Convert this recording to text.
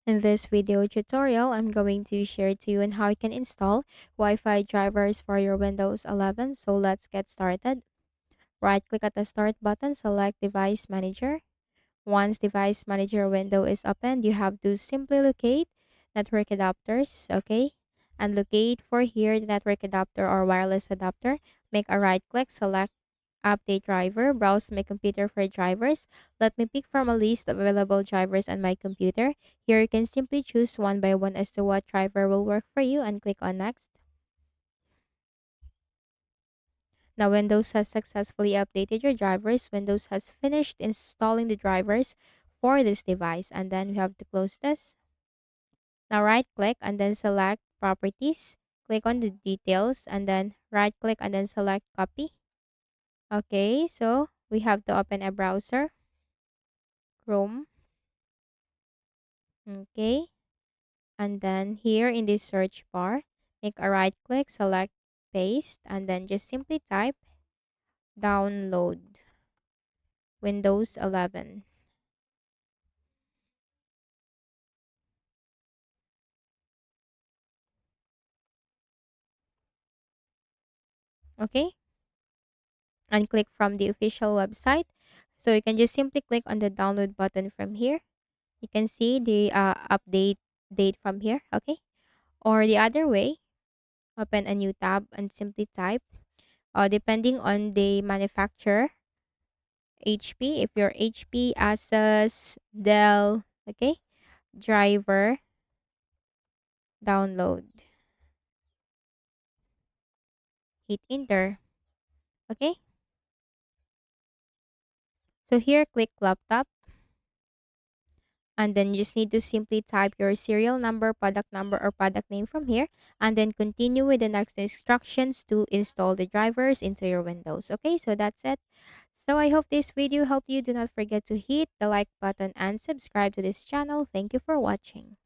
In this video tutorial, I'm going to share to you on how you can install Wi-Fi drivers for your Windows 11. So let's get started. Right click at the start button, select device manager. Once device manager window is opened, you have to simply locate network adapters, okay? And locate for here the network adapter or wireless adapter. Make a right click, select update driver, browse my computer for drivers. Let me pick from a list of available drivers on my computer. Here you can simply choose one by one as to what driver will work for you and click on next. Now Windows has successfully updated your drivers. Windows has finished installing the drivers for this device, and then we have to close this. Now right click and then select properties. Click on the details and then right click and then select copy. Okay, so we have to open a browser, Chrome. Okay, and then here in the search bar, make a right click, select paste, and then just simply type download Windows 11. Okay, and click from the official website. So you can just simply click on the download button from here. You can see the update date from here. Okay, or the other way, open a new tab and simply type, depending on the manufacturer, HP. If you're HP, Asus, Dell, okay, driver download. Hit enter. Okay. So here, click laptop. And then you just need to simply type your serial number, or product name from here. And then continue with the next instructions to install the drivers into your Windows. Okay, so that's it. So I hope this video helped you. Do not forget to hit the like button and subscribe to this channel. Thank you for watching.